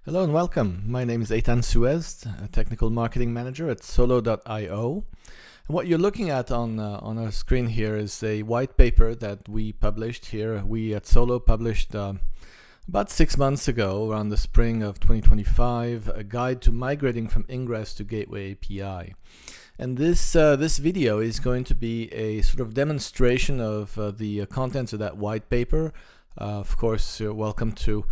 Hello and welcome. My name is Eitan Suez, a technical marketing manager at solo.io. And what you're looking at on our screen here is a white paper that we published here. We at Solo published about 6 months ago, around the spring of 2025, a guide to migrating from Ingress to Gateway API. And this video is going to be a sort of demonstration of the contents of that white paper. Of course, you're welcome to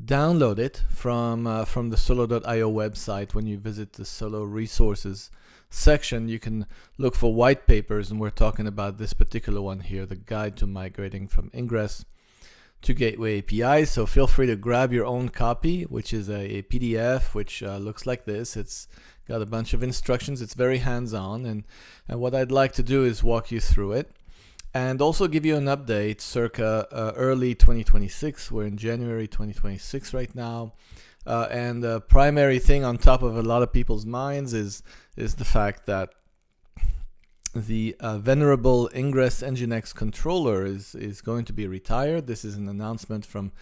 download it from the solo.io website. When you visit the Solo resources section, you can look for white papers, and we're talking about this particular one here, the guide to migrating from Ingress to Gateway API. So feel free to grab your own copy, which is a PDF, which looks like this. It's got a bunch of instructions. It's very hands-on, and what I'd like to do is walk you through it and also give you an update circa early 2026. We're in January 2026 right now. And the primary thing on top of a lot of people's minds is the fact that the venerable ingress-nginx controller is going to be retired. This is an announcement from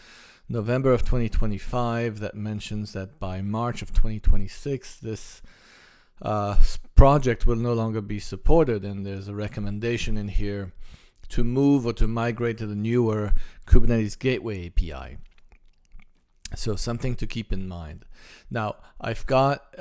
November of 2025 that mentions that by March of 2026, this project will no longer be supported, and there's a recommendation in here to move or to migrate to the newer Kubernetes Gateway API. So something to keep in mind. Now, I've got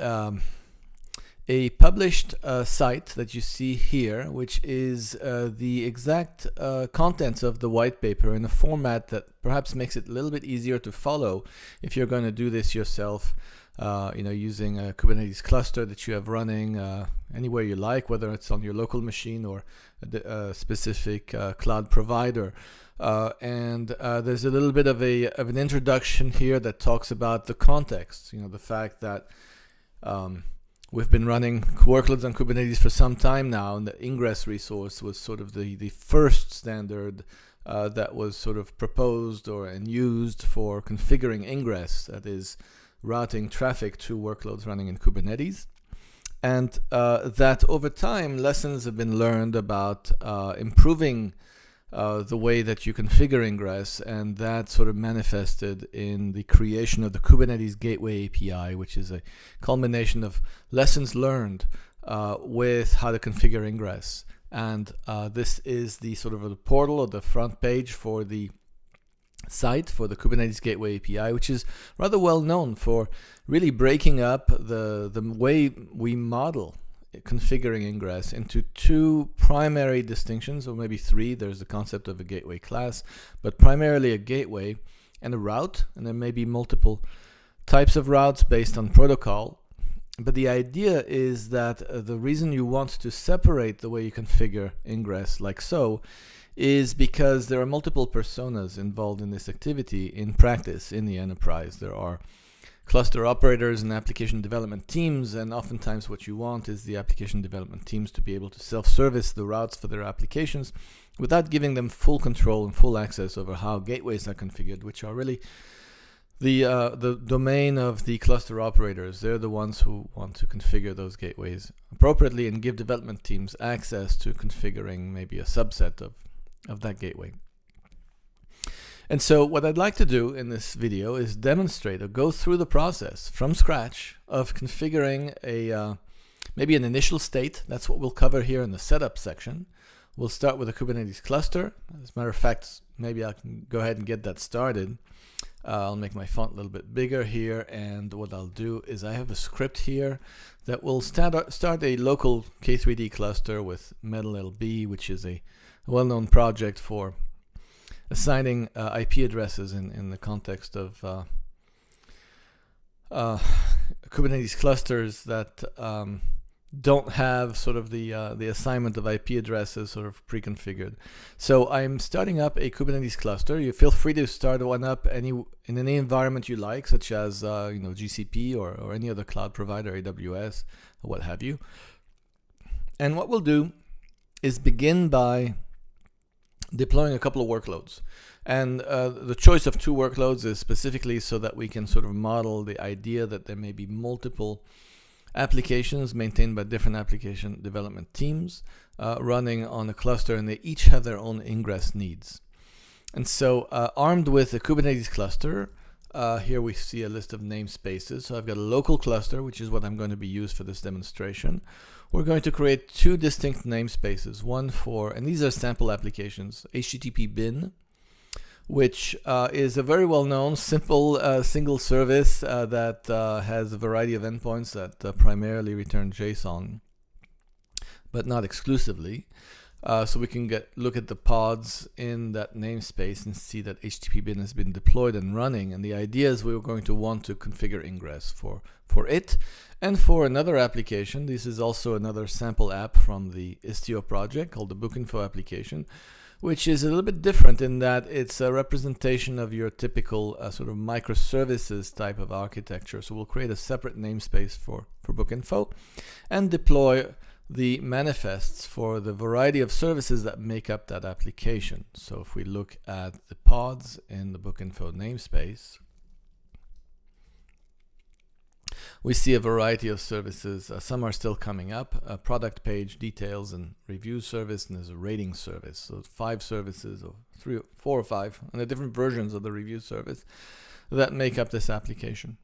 a published site that you see here, which is the exact contents of the white paper in a format that perhaps makes it a little bit easier to follow if you're going to do this yourself. Using a Kubernetes cluster that you have running anywhere you like, whether it's on your local machine or a specific cloud provider. And there's a little bit of an introduction here that talks about the context. The fact that we've been running workloads on Kubernetes for some time now, and the Ingress resource was sort of the first standard that was sort of proposed and used for configuring Ingress, that is, routing traffic to workloads running in Kubernetes. And that over time, lessons have been learned about improving the way that you configure Ingress, and that sort of manifested in the creation of the Kubernetes Gateway API, which is a culmination of lessons learned with how to configure Ingress. And this is the sort of the portal or the front page for the site for the Kubernetes Gateway API, which is rather well known for really breaking up the way we model configuring Ingress into two primary distinctions, or maybe three. There's the concept of a gateway class, but primarily a gateway and a route, and there may be multiple types of routes based on protocol. But the idea is that the reason you want to separate the way you configure Ingress like so is because there are multiple personas involved in this activity in practice in the enterprise. There are cluster operators and application development teams, and oftentimes what you want is the application development teams to be able to self-service the routes for their applications without giving them full control and full access over how gateways are configured, which are really the domain of the cluster operators. They're the ones who want to configure those gateways appropriately and give development teams access to configuring maybe a subset of that gateway. And so what I'd like to do in this video is demonstrate or go through the process from scratch of configuring maybe an initial state. That's what we'll cover here in the setup section. We'll start with a Kubernetes cluster. As a matter of fact, maybe I can go ahead and get that started. I'll make my font a little bit bigger here, and what I'll do is I have a script here that will start a local K3D cluster with MetalLB, which is a well-known project for assigning IP addresses in the context of Kubernetes clusters that don't have sort of the assignment of IP addresses sort of pre-configured. So I'm starting up a Kubernetes cluster. You feel free to start one up in any environment you like, such as GCP or any other cloud provider, AWS, or what have you. And what we'll do is begin by deploying a couple of workloads. And the choice of two workloads is specifically so that we can sort of model the idea that there may be multiple applications maintained by different application development teams running on a cluster, and they each have their own ingress needs. And so armed with a Kubernetes cluster, here we see a list of namespaces. So I've got a local cluster, which is what I'm going to be used for this demonstration. We're going to create two distinct namespaces, one for, and these are sample applications, HTTP bin, which is a very well-known, simple single service that has a variety of endpoints that primarily return JSON, but not exclusively. So we can look at the pods in that namespace and see that HTTP bin has been deployed and running. And the idea is we're going to want to configure ingress for it. And for another application, this is also another sample app from the Istio project called the Bookinfo application, which is a little bit different in that it's a representation of your typical sort of microservices type of architecture. So we'll create a separate namespace for Bookinfo and deploy the manifests for the variety of services that make up that application. So if we look at the pods in the Bookinfo namespace, we see a variety of services. Some are still coming up, a product page, details, and review service, and there's a rating service. So 5 services, or 3, 4 or 5, and the different versions of the review service that make up this application.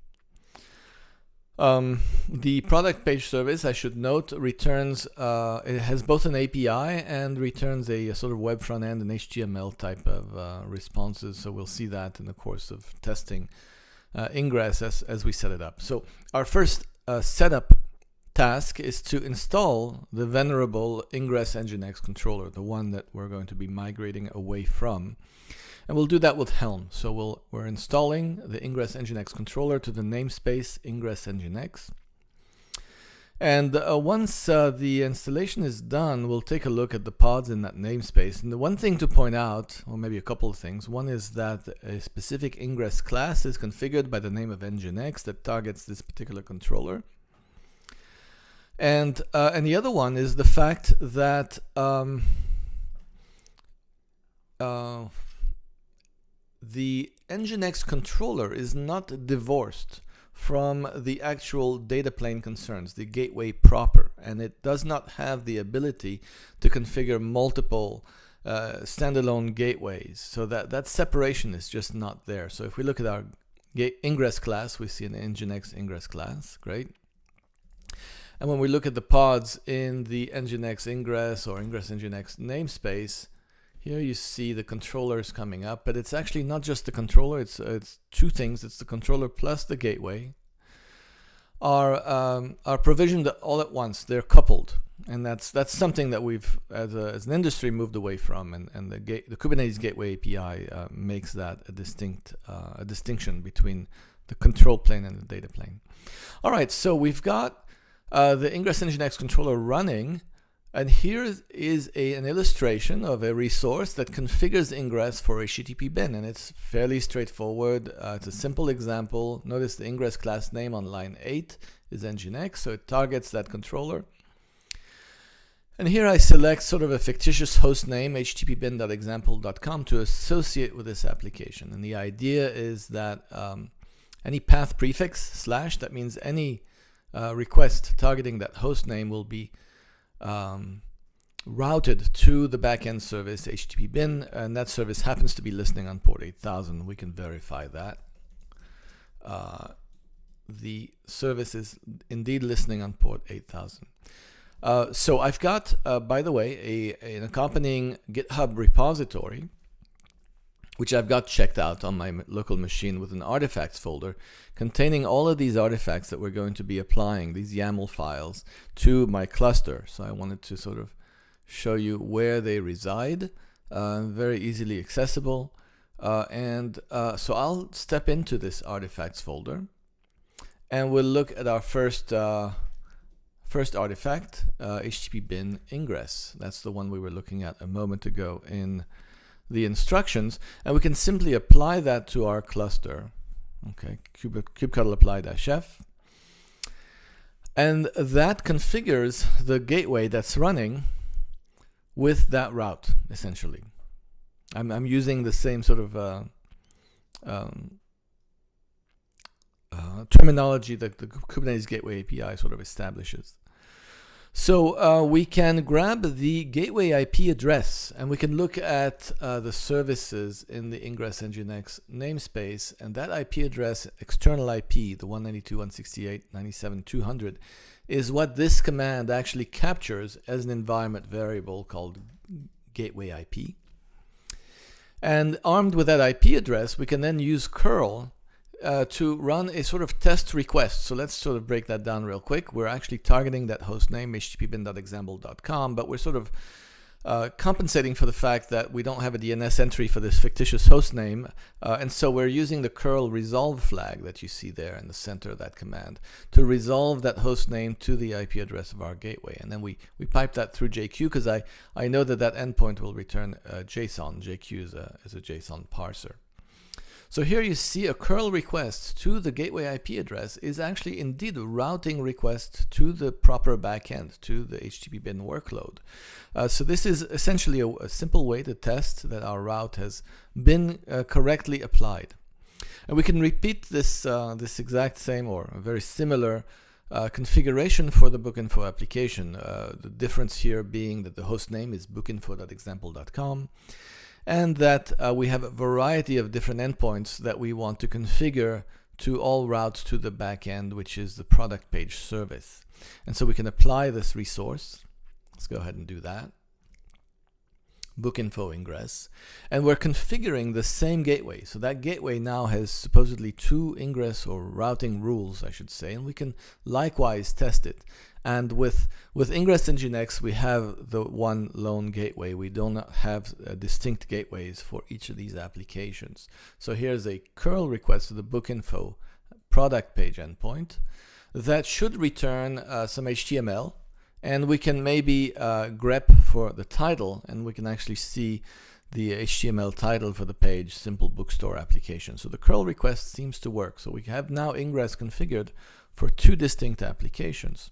The product page service, I should note, returns, it has both an API and returns a sort of web front end and HTML type of responses. So we'll see that in the course of testing Ingress as we set it up. So our first setup task is to install the venerable ingress-nginx controller, the one that we're going to be migrating away from. And we'll do that with Helm. So we're installing the ingress-nginx controller to the namespace ingress-nginx. And once the installation is done, we'll take a look at the pods in that namespace. And the one thing to point out, or maybe a couple of things, one is that a specific ingress class is configured by the name of nginx that targets this particular controller. And the other one is the fact that the nginx controller is not divorced from the actual data plane concerns, the gateway proper, and it does not have the ability to configure multiple standalone gateways. So that separation is just not there. So if we look at our ingress class, we see an nginx ingress class, great. And when we look at the pods in the nginx ingress or ingress-nginx namespace, here you see the controllers coming up, but it's actually not just the controller, it's two things. It's the controller plus the gateway are provisioned all at once. They're coupled, and that's something that we've, as an industry, moved away from, and the Kubernetes Gateway API makes that a distinction between the control plane and the data plane. All right, so we've got the ingress-nginx controller running. And here is an illustration of a resource that configures ingress for HTTP bin, and it's fairly straightforward. It's a simple example. Notice the ingress class name on line 8 is nginx, so it targets that controller. And here I select sort of a fictitious host name, httpbin.example.com, to associate with this application. And the idea is that any path prefix / that means any request targeting that host name will be routed to the backend service HTTP bin, and that service happens to be listening on port 8000. We can verify that. The service is indeed listening on port 8000. So I've got, by the way, an accompanying GitHub repository, which I've got checked out on my local machine with an artifacts folder containing all of these artifacts that we're going to be applying, these YAML files, to my cluster. So I wanted to sort of show you where they reside, very easily accessible. So I'll step into this artifacts folder, and we'll look at our first artifact, HTTP bin ingress. That's the one we were looking at a moment ago in the instructions, and we can simply apply that to our cluster. Okay, kubectl apply-f, and that configures the gateway that's running with that route. Essentially, I'm using the same sort of terminology that the Kubernetes Gateway API sort of establishes. So we can grab the gateway IP address, and we can look at the services in the ingress-nginx namespace, and that IP address, external IP, the 192.168.97.200, is what this command actually captures as an environment variable called gateway IP. And armed with that IP address, we can then use curl to run a sort of test request. So let's sort of break that down real quick. We're actually targeting that host name, http://bin.example.com, but we're sort of compensating for the fact that we don't have a DNS entry for this fictitious host name. And so we're using the curl resolve flag that you see there in the center of that command to resolve that host name to the IP address of our gateway. And then we pipe that through JQ because I know that that endpoint will return JSON. JQ is a JSON parser. So here you see a curl request to the gateway IP address is actually indeed a routing request to the proper backend, to the HTTP bin workload. So this is essentially a simple way to test that our route has been correctly applied. And we can repeat this, this exact same or a very similar configuration for the bookinfo application. The difference here being that the host name is bookinfo.example.com. and that we have a variety of different endpoints that we want to configure to all route to the backend, which is the product page service. And so we can apply this resource. Let's go ahead and do that. Bookinfo ingress. And we're configuring the same gateway. So that gateway now has supposedly 2 ingress or routing rules, I should say, and we can likewise test it. And with ingress-nginx, we have the one lone gateway. We do not have distinct gateways for each of these applications. So here's a curl request to the bookinfo product page endpoint that should return some HTML. And we can maybe grep for the title, and we can actually see the HTML title for the page, simple bookstore application. So the curl request seems to work. So we have now ingress configured for 2 distinct applications.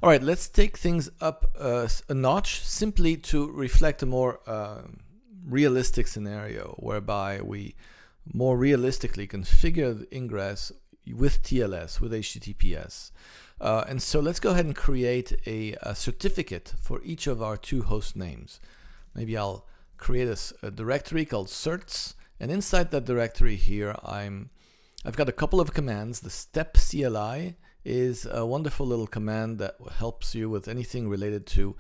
All right, let's take things up a notch simply to reflect a more realistic scenario whereby we more realistically configure the ingress with TLS, with HTTPS. And so let's go ahead and create a certificate for each of our 2 host names. Maybe I'll create a directory called certs, and inside that directory here I've got a couple of commands. The step CLI is a wonderful little command that helps you with anything related to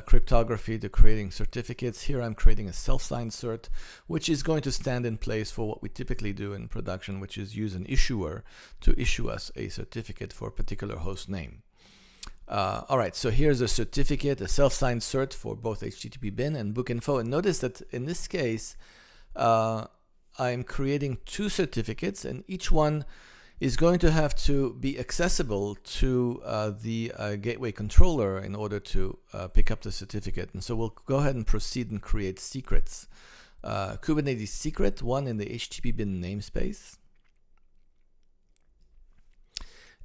cryptography, to creating certificates. Here I'm creating a self-signed cert, which is going to stand in place for what we typically do in production, which is use an issuer to issue us a certificate for a particular host name. All right, so here's a certificate, a self-signed cert for both HTTP bin and bookinfo. And notice that in this case, I'm creating 2 certificates, and each one is going to have to be accessible to the gateway controller in order to pick up the certificate. And so we'll go ahead and proceed and create secrets. Kubernetes secret, one in the HTTP bin namespace,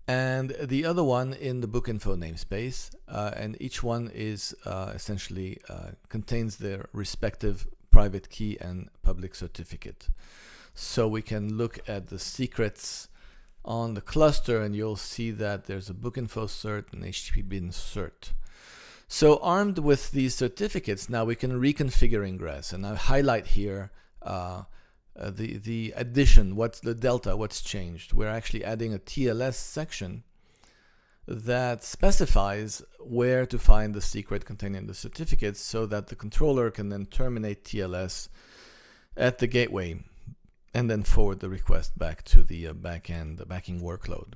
and the other one in the bookinfo namespace. And each one is essentially contains their respective private key and public certificate. So we can look at the secrets on the cluster, and you'll see that there's a bookinfo cert and HTTP bin cert. So armed with these certificates, now we can reconfigure ingress, and I highlight here the addition, what's the delta, what's changed. We're actually adding a TLS section that specifies where to find the secret containing the certificates so that the controller can then terminate TLS at the gateway and then forward the request back to the backend, the backing workload.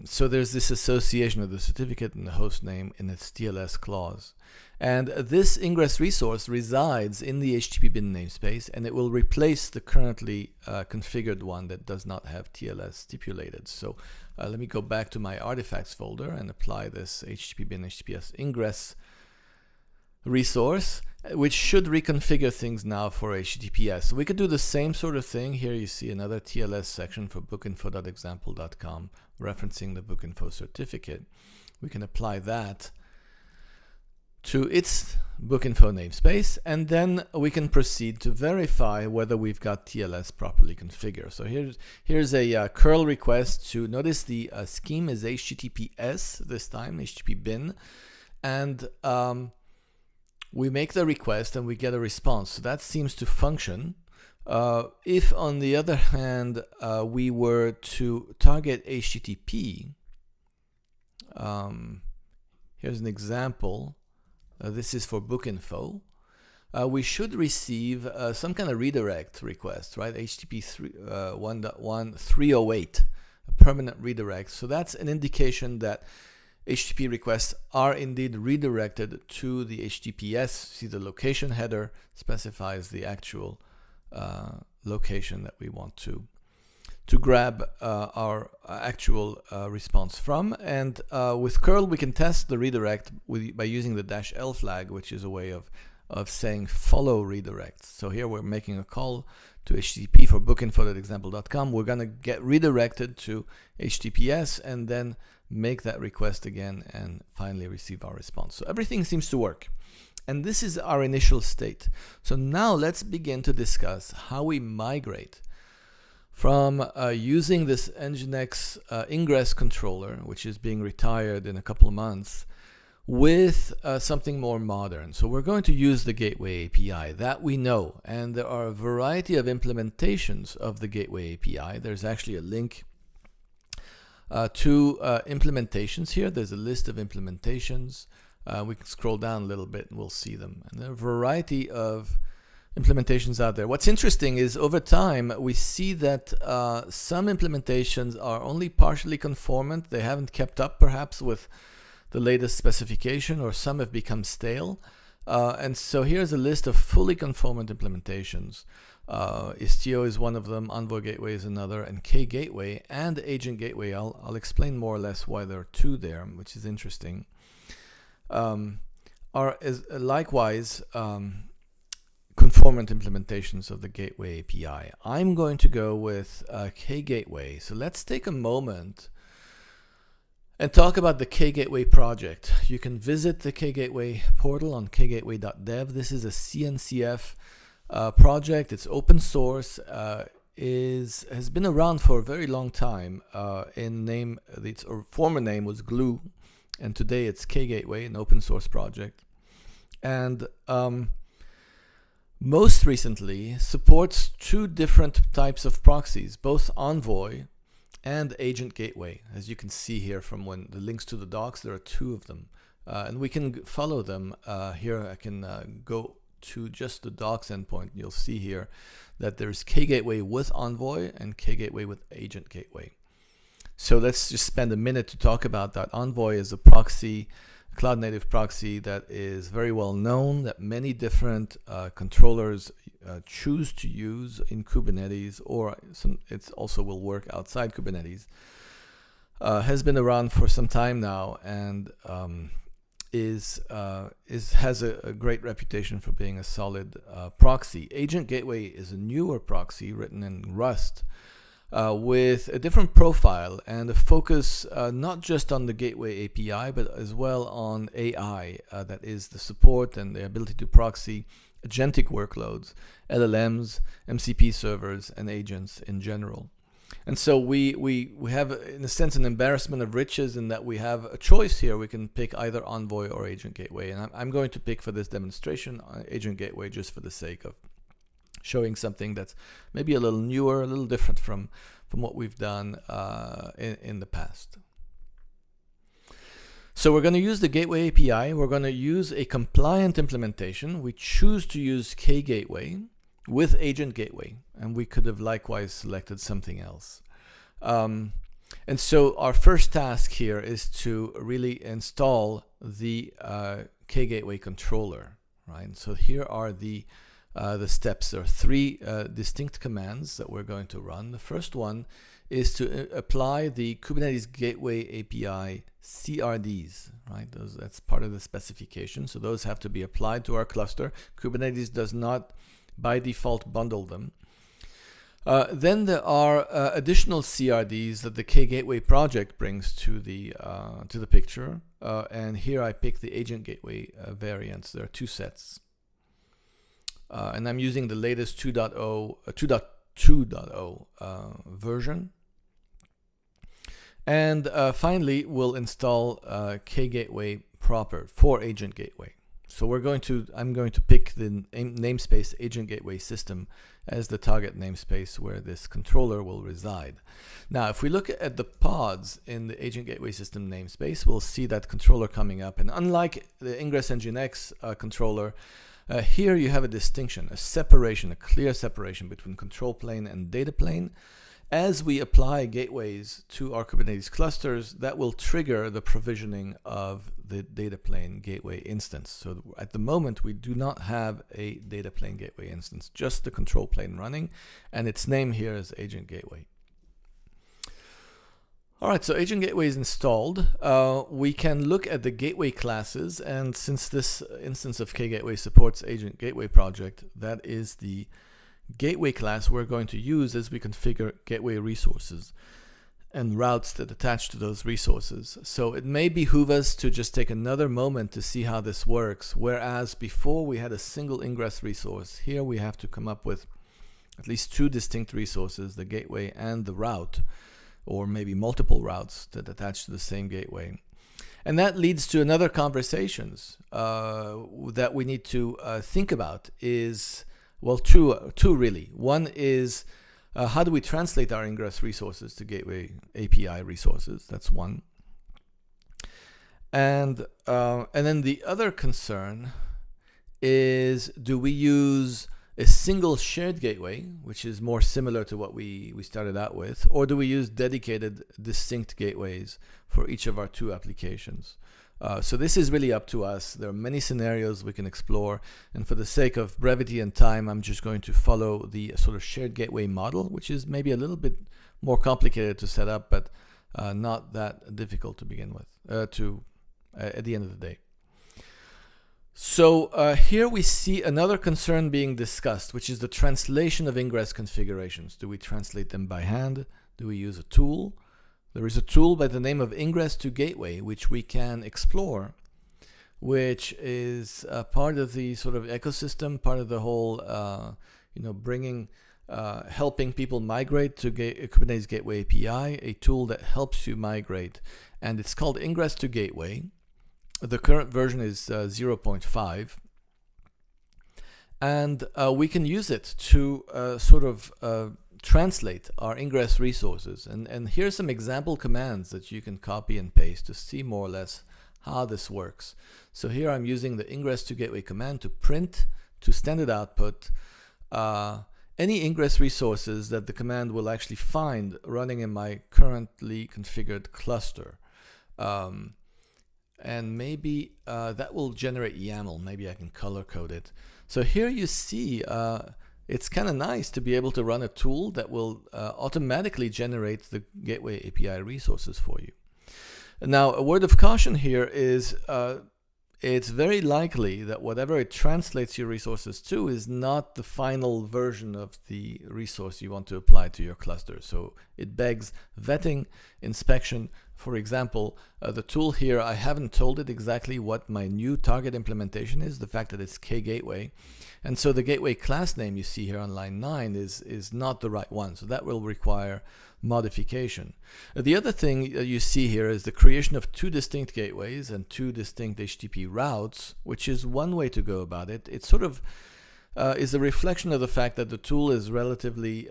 So there's this association of the certificate and the host name in its TLS clause. And this ingress resource resides in the HTTP bin namespace, and it will replace the currently configured one that does not have TLS stipulated. So let me go back to my artifacts folder and apply this HTTP bin HTTPS ingress resource, which should reconfigure things now for HTTPS. So we could do the same sort of thing. Here you see another TLS section for to its bookinfo namespace, and then we can proceed to verify whether we've got TLS properly configured. So here's a curl request to, notice the scheme is HTTPS this time, HTTP bin, and we make the request and we get a response. So that seems to function. If on the other hand we were to target HTTP, here's an example. This is for bookinfo. We should receive some kind of redirect request, right? HTTP 1.1.308, a permanent redirect. So that's an indication that HTTP requests are indeed redirected to the HTTPS. See, the location header specifies the actual location that we want to grab our actual response from. And with curl, we can test the redirect by using the -l flag, which is a way of saying follow redirects. So here we're making a call to HTTP for bookinfo.example.com. We're going to get redirected to HTTPS and then make that request again and finally receive our response. So everything seems to work. And this is our initial state. So now let's begin to discuss how we migrate from using this nginx ingress controller, which is being retired in a couple of months, with something more modern. So we're going to use the Gateway API, that we know, and there are a variety of implementations of the Gateway API. There's actually a link to implementations here. There's a list of implementations. We can scroll down a little bit and we'll see them. And there are a variety of implementations out there. What's interesting is over time we see that some implementations are only partially conformant. They haven't kept up perhaps with the latest specification, or some have become stale. And so here's a list of fully conformant implementations. Istio is one of them, Envoy Gateway is another, and kgateway and Agent Gateway. I'll explain more or less why there are two there, which is interesting. Are likewise conformant implementations of the Gateway API. I'm going to go with kgateway. So let's take a moment and talk about the kgateway project. You can visit the kgateway portal on kgateway.dev. This is a CNCF project. It's open source. Has been around for a very long time. Its former name was Glue, and today it's kgateway, an open source project. And most recently supports two different types of proxies, both Envoy and Agent Gateway. As you can see here from the links to the docs, there are two of them. And we can follow them. Here I can go to just the docs endpoint. You'll see here that there's kgateway with Envoy and kgateway with Agent Gateway. So let's just spend a minute to talk about that. Envoy is a proxy, cloud native proxy that is very well known, that many different controllers choose to use in Kubernetes, or it also will work outside Kubernetes. Has been around for some time now, and has a great reputation for being a solid proxy. Agent Gateway is a newer proxy written in Rust, with a different profile and a focus not just on the Gateway API, but as well on AI, that is the support and the ability to proxy agentic workloads, LLMs, MCP servers, and agents in general. And so we have, in a sense, an embarrassment of riches in that we have a choice here. We can pick either Envoy or Agent Gateway. And I'm going to pick for this demonstration Agent Gateway just for the sake of showing something that's maybe a little newer, a little different from what we've done in the past. So we're going to use the Gateway API. We're going to use a compliant implementation. We choose to use kgateway with Agent Gateway, and we could have likewise selected something else. And so our first task here is to really install the kgateway controller, right? So here are the steps. There are three distinct commands that we're going to run. The first one is to apply the Kubernetes Gateway API CRDs, right? That's part of the specification. So those have to be applied to our cluster. Kubernetes does not by default bundle them. Then there are additional CRDs that the kgateway project brings to the picture, and here I pick the agent gateway variants. There are two sets, and I'm using the latest 2.2.0 version. And finally, we'll install kgateway proper for agent gateway. So I'm going to pick the namespace agent gateway system as the target namespace where this controller will reside. Now, if we look at the pods in the agent gateway system namespace, we'll see that controller coming up. And unlike the ingress-nginx controller, here you have a distinction, a clear separation between control plane and data plane. As we apply gateways to our Kubernetes clusters, that will trigger the provisioning of the data plane gateway instance. So at the moment, we do not have a data plane gateway instance, just the control plane running, and its name here is agent gateway. All right, so agent gateway is installed. We can look at the gateway classes, and since this instance of kgateway supports agent gateway project, that is the gateway class we're going to use as we configure gateway resources and routes that attach to those resources. So it may behoove us to just take another moment to see how this works, whereas before we had a single ingress resource. Here we have to come up with at least two distinct resources, the gateway and the route, or maybe multiple routes that attach to the same gateway. And that leads to another conversations that we need to think about is, well, two really. One is how do we translate our ingress resources to gateway API resources? That's one. And then the other concern is, do we use a single shared gateway, which is more similar to what we started out with, or do we use dedicated distinct gateways for each of our two applications? So this is really up to us. There are many scenarios we can explore, and for the sake of brevity and time, I'm just going to follow the sort of shared gateway model, which is maybe a little bit more complicated to set up, but not that difficult to begin with, at the end of the day. So here we see another concern being discussed, which is the translation of ingress configurations. Do we translate them by hand? Do we use a tool? There is a tool by the name of Ingress to Gateway, which we can explore, which is part of the sort of ecosystem, part of the whole, helping people migrate to Kubernetes Gateway API, a tool that helps you migrate. And it's called Ingress to Gateway. The current version is 0.5. And we can use it to translate our ingress resources. And here's some example commands that you can copy and paste to see more or less how this works. So here I'm using the ingress to gateway command to print to standard output any ingress resources that the command will actually find running in my currently configured cluster. And maybe that will generate YAML. Maybe I can color code it. So here you see it's kind of nice to be able to run a tool that will automatically generate the Gateway API resources for you. Now, a word of caution here is it's very likely that whatever it translates your resources to is not the final version of the resource you want to apply to your cluster. So it begs vetting, inspection. For example, the tool here, I haven't told it exactly what my new target implementation is, the fact that it's kgateway. And so the gateway class name you see here on line 9 is not the right one. So that will require modification. The other thing you see here is the creation of two distinct gateways and two distinct HTTP routes, which is one way to go about it. It sort of is a reflection of the fact that the tool is relatively,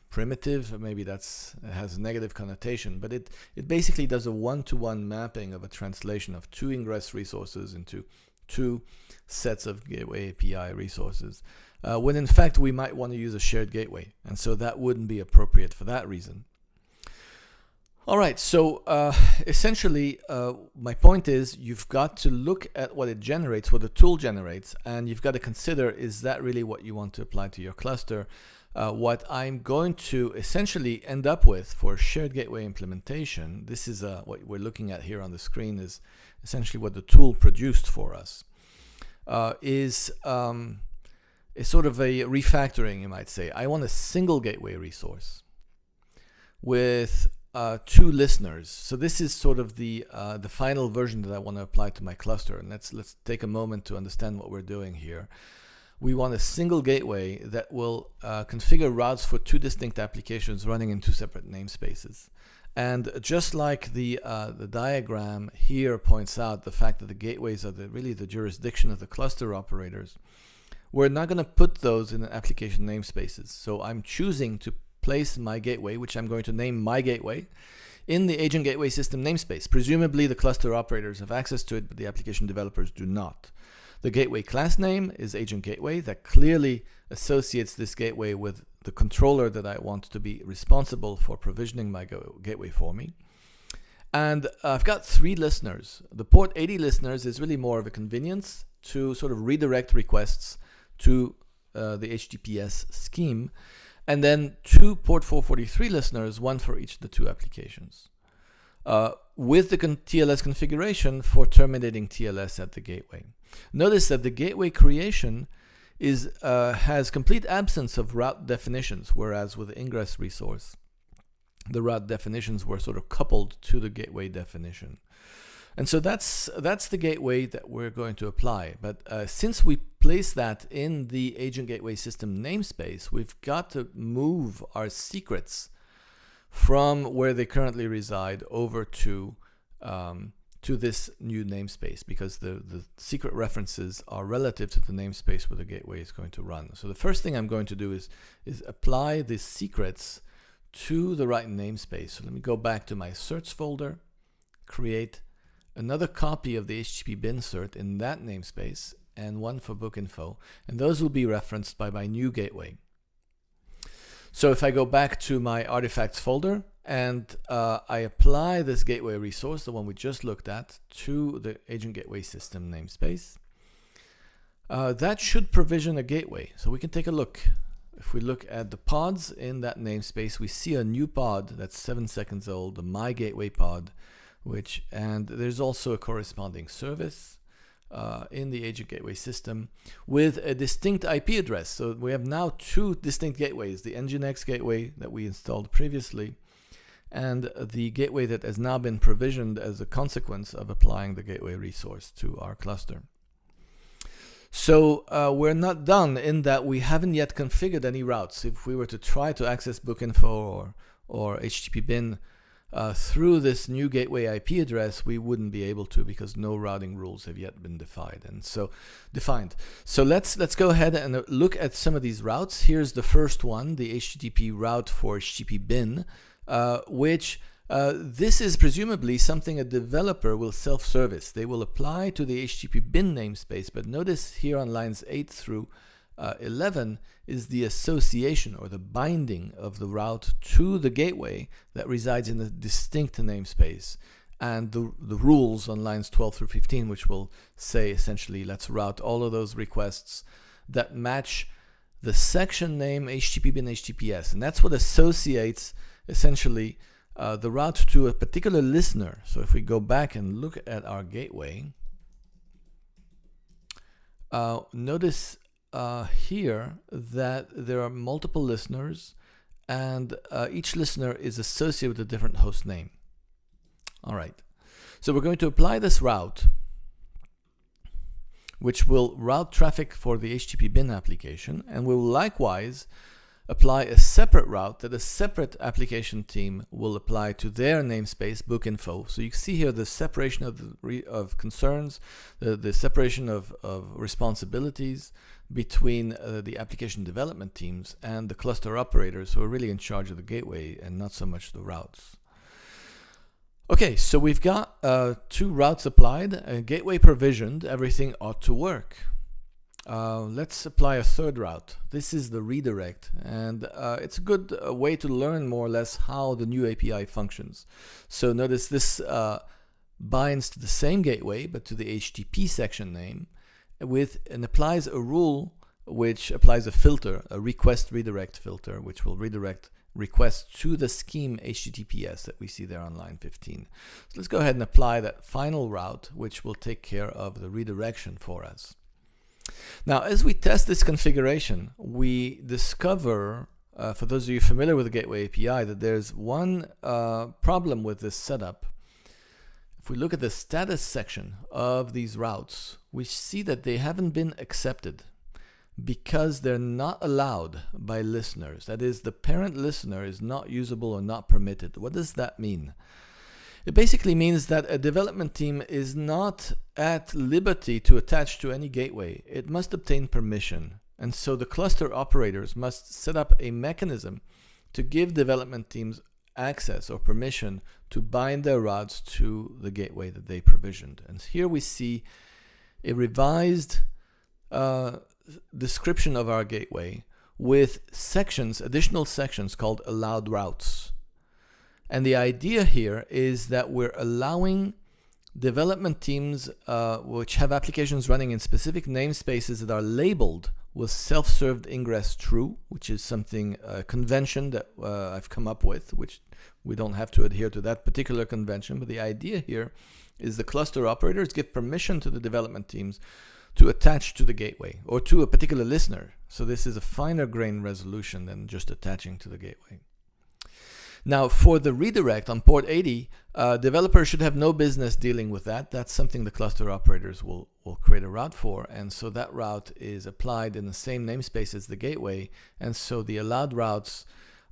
primitive. Maybe it has a negative connotation, but it basically does a one-to-one mapping of a translation of two ingress resources into two sets of Gateway API resources, when in fact we might want to use a shared gateway, and so that wouldn't be appropriate for that reason. All right, so essentially my point is you've got to look at what it generates, what the tool generates, and you've got to consider, is that really what you want to apply to your cluster? What I'm going to essentially end up with for shared gateway implementation, this is what we're looking at here on the screen, is essentially what the tool produced for us, is is sort of a refactoring, you might say. I want a single gateway resource with 2 listeners. So this is sort of the final version that I want to apply to my cluster. And let's take a moment to understand what we're doing here. We want a single gateway that will configure routes for 2 distinct applications running in 2 separate namespaces. And just like the diagram here points out, the fact that the gateways are really the jurisdiction of the cluster operators, we're not going to put those in application namespaces. So I'm choosing to place my gateway, which I'm going to name my gateway, in the agent gateway system namespace. Presumably the cluster operators have access to it, but the application developers do not. The gateway class name is agent gateway. That clearly associates this gateway with the controller that I want to be responsible for provisioning my gateway for me. And I've got 3 listeners. The port 80 listeners is really more of a convenience to sort of redirect requests to the HTTPS scheme. And then 2 port 443 listeners, 1 for each of the 2 applications. With the TLS configuration for terminating TLS at the gateway. Notice that the gateway creation has complete absence of route definitions, whereas with the Ingress resource, the route definitions were sort of coupled to the gateway definition. And so that's the gateway that we're going to apply. But since we place that in the agent gateway system namespace, we've got to move our secrets from where they currently reside over to this new namespace, because the secret references are relative to the namespace where the gateway is going to run. So the first thing I'm going to do is apply the secrets to the right namespace. So let me go back to my certs folder, create another copy of the HTTP bin cert in that namespace, and 1 for book info, and those will be referenced by my new gateway. So if I go back to my artifacts folder and I apply this gateway resource, the one we just looked at, to the agent gateway system namespace, that should provision a gateway. So we can take a look. If we look at the pods in that namespace, we see a new pod that's 7 seconds old, the My Gateway pod, and there's also a corresponding service in the agent gateway system with a distinct IP address. So we have now 2 distinct gateways, the nginx gateway that we installed previously, and the gateway that has now been provisioned as a consequence of applying the gateway resource to our cluster. So we're not done in that we haven't yet configured any routes. If we were to try to access book info or HTTP bin through this new gateway IP address, we wouldn't be able to, because no routing rules have yet been defined. So let's go ahead and look at some of these routes. Here's the first one, the HTTP route for HTTP bin, which this is presumably something a developer will self-service. They will apply to the HTTP bin namespace, but notice here on lines 8 through 11 is the association or the binding of the route to the gateway that resides in a distinct namespace, and the rules on lines 12 through 15, which will say essentially let's route all of those requests that match the section name HTTP bin HTTPS, and that's what associates essentially the route to a particular listener. So if we go back and look at our gateway, notice here that there are multiple listeners, and each listener is associated with a different host name. All right, so we're going to apply this route, which will route traffic for the HTTP bin application, and will likewise apply a separate route that a separate application team will apply to their namespace book info. So you see here the separation of concerns, the separation of responsibilities between the application development teams and the cluster operators who are really in charge of the gateway and not so much the routes. Okay, so we've got 2 routes applied, gateway provisioned, everything ought to work. Let's apply a third route. This is the redirect, and it's a good way to learn more or less how the new API functions. So notice this binds to the same gateway but to the HTTP section name and applies a rule which applies a filter, a request redirect filter, which will redirect requests to the scheme HTTPS that we see there on line 15. So let's go ahead and apply that final route, which will take care of the redirection for us. Now, as we test this configuration, we discover, for those of you familiar with the Gateway API, that there's one problem with this setup. If we look at the status section of these routes, we see that they haven't been accepted because they're not allowed by listeners. That is, the parent listener is not usable or not permitted. What does that mean? It basically means that a development team is not at liberty to attach to any gateway. It must obtain permission. And so the cluster operators must set up a mechanism to give development teams access or permission to bind their routes to the gateway that they provisioned. And here we see a revised description of our gateway with sections, additional sections called allowed routes. And the idea here is that we're allowing development teams which have applications running in specific namespaces that are labeled with self-served ingress true, which is something, a convention that I've come up with, which we don't have to adhere to that particular convention. But the idea here is the cluster operators give permission to the development teams to attach to the gateway or to a particular listener. So this is a finer grain resolution than just attaching to the gateway. Now, for the redirect on port 80, developers should have no business dealing with that. That's something the cluster operators will create a route for. And so that route is applied in the same namespace as the gateway. And so the allowed routes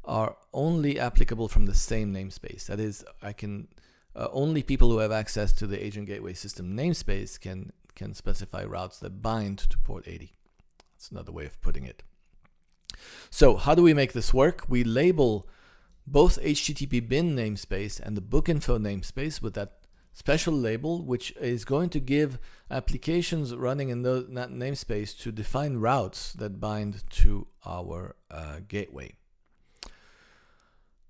are only applicable from the same namespace. That is, I can only people who have access to the agent gateway system namespace can specify routes that bind to port 80. That's another way of putting it. So how do we make this work? We label both HTTP bin namespace and the bookinfo namespace with that special label, which is going to give applications running in that namespace to define routes that bind to our gateway.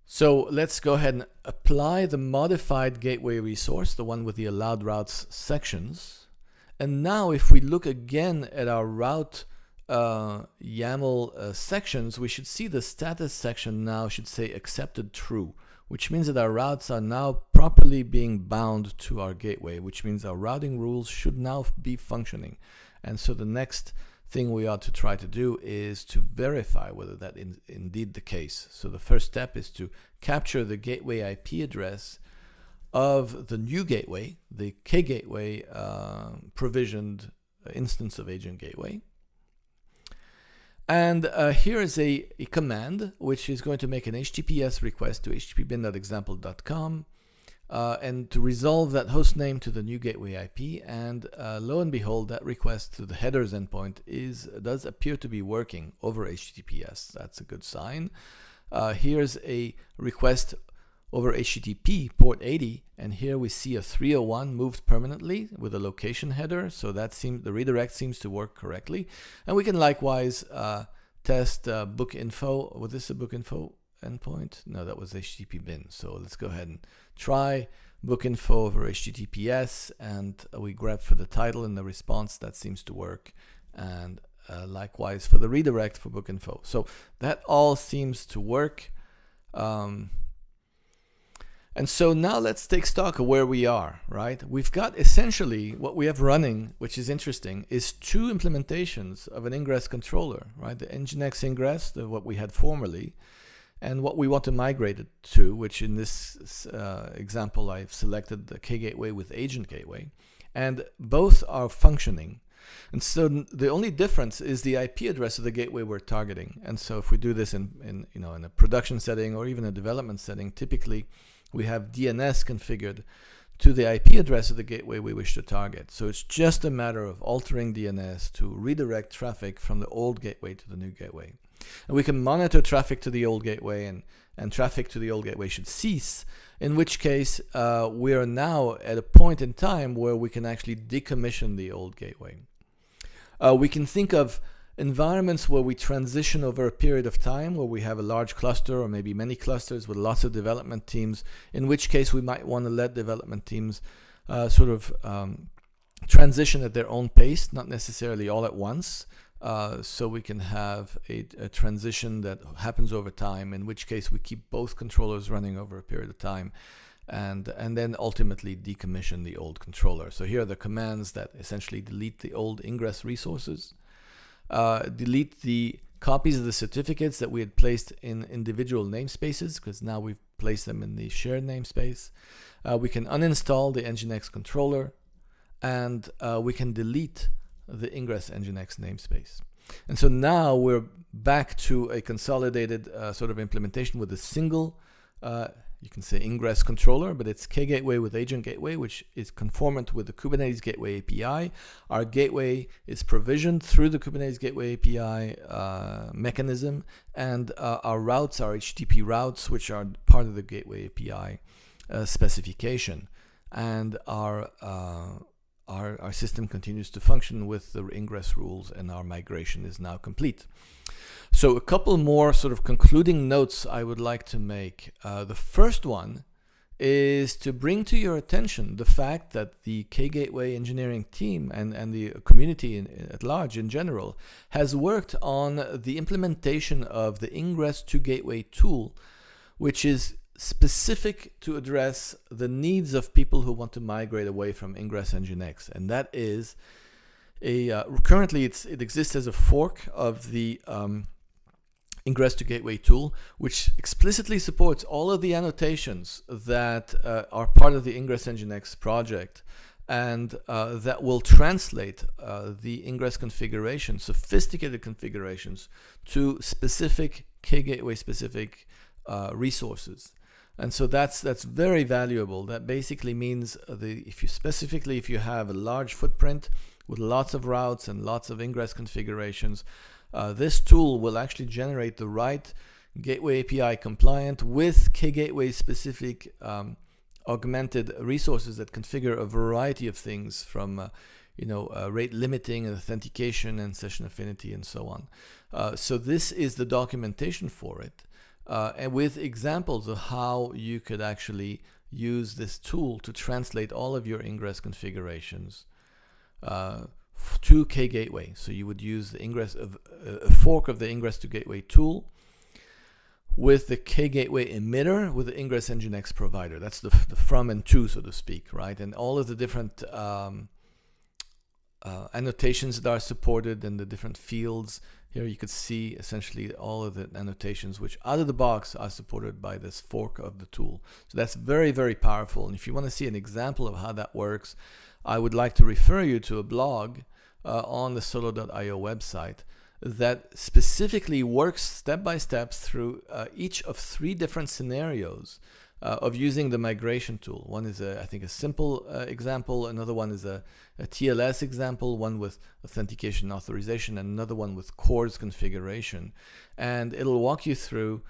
So let's go ahead and apply the modified gateway resource, the one with the allowed routes sections. And now if we look again at our route YAML sections, we should see the status section now should say accepted true, which means that our routes are now properly being bound to our gateway, which means our routing rules should now be functioning. And so the next thing we ought to try to do is to verify whether that is indeed the case. So the first step is to capture the gateway IP address of the new gateway, the kgateway provisioned instance of agent gateway. And here is a command which is going to make an HTTPS request to httpbin.example.com and to resolve that host name to the new gateway IP. And lo and behold, that request to the headers endpoint does appear to be working over HTTPS. That's a good sign. Here's a request over HTTP port 80, and here we see a 301 moved permanently with a location header, so that the redirect seems to work correctly. And we can likewise test book info. Was this a book info endpoint? No, that was HTTP bin. So let's go ahead and try book info over HTTPS, and we grab for the title and the response. That seems to work. And likewise for the redirect for book info. So that all seems to work. And so now let's take stock of where we are, right? We've got essentially what we have running, which is interesting, is two implementations of an ingress controller, right? The nginx ingress, what we had formerly, and what we want to migrate it to, which in this example, I've selected the kgateway with agent gateway, and both are functioning. And so the only difference is the IP address of the gateway we're targeting. And so if we do this in a production setting or even a development setting, typically we have DNS configured to the IP address of the gateway we wish to target. So it's just a matter of altering DNS to redirect traffic from the old gateway to the new gateway. And we can monitor traffic to the old gateway, and traffic to the old gateway should cease, in which case we are now at a point in time where we can actually decommission the old gateway. We can think of environments where we transition over a period of time, where we have a large cluster or maybe many clusters with lots of development teams, in which case we might want to let development teams transition at their own pace, not necessarily all at once. So we can have a transition that happens over time, in which case we keep both controllers running over a period of time, and then ultimately decommission the old controller. So here are the commands that essentially delete the old ingress resources. delete the copies of the certificates that we had placed in individual namespaces, because now we've placed them in the shared namespace. We can uninstall the nginx controller, and we can delete the ingress nginx namespace. And so now we're back to a consolidated sort of implementation with a single, you can say ingress controller, but it's kgateway with agent gateway, which is conformant with the Kubernetes Gateway API. Our gateway is provisioned through the Kubernetes Gateway API mechanism, and our routes are HTTP routes, which are part of the Gateway API specification. And our system continues to function with the ingress rules, and our migration is now complete. So a couple more sort of concluding notes I would like to make. The first one is to bring to your attention the fact that the kgateway engineering team and the community at large in general has worked on the implementation of the Ingress to Gateway tool, which is specific to address the needs of people who want to migrate away from ingress-nginx. And that is currently it exists as a fork of the Ingress to Gateway tool, which explicitly supports all of the annotations that are part of the ingress-nginx project, and that will translate the ingress configuration, sophisticated configurations, to specific kgateway specific resources. And so that's very valuable. That basically means if you have a large footprint with lots of routes and lots of ingress configurations, this tool will actually generate the right Gateway API compliant with kgateway specific augmented resources that configure a variety of things from rate limiting and authentication and session affinity and so on. So this is the documentation for it, and with examples of how you could actually use this tool to translate all of your ingress configurations to kgateway. So you would use the ingress of a fork of the Ingress to Gateway tool with the kgateway emitter with the ingress-nginx provider. That's the from and to, so to speak, right? And all of the different annotations that are supported and the different fields. Here you could see essentially all of the annotations which out of the box are supported by this fork of the tool. So that's very, very powerful. And if you want to see an example of how that works, I would like to refer you to a blog on the solo.io website that specifically works step by step through each of 3 different scenarios of using the migration tool. One is, I think, a simple example. Another one is a TLS example, one with authentication and authorization, and another one with CORS configuration. And it'll walk you through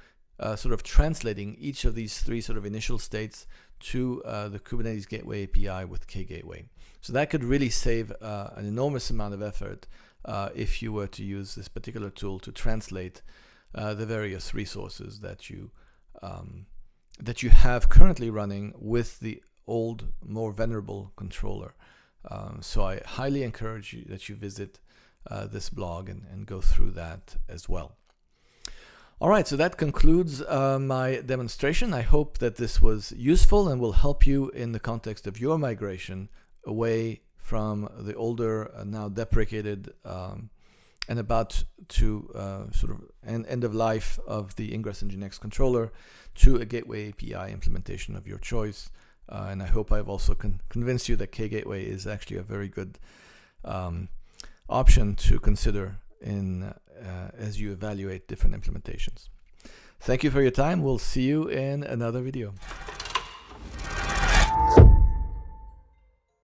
sort of translating each of these 3 sort of initial states to the Kubernetes Gateway API with kgateway. So that could really save an enormous amount of effort if you were to use this particular tool to translate the various resources that you have currently running with the old, more venerable controller. So I highly encourage you that you visit this blog and go through that as well. All right, so that concludes my demonstration. I hope that this was useful and will help you in the context of your migration away from the older, now deprecated and about to sort of end of life of the ingress-nginx controller to a Gateway API implementation of your choice. And I hope I've also convinced you that kgateway is actually a very good option to consider in as you evaluate different implementations. Thank you for your time. We'll see you in another video.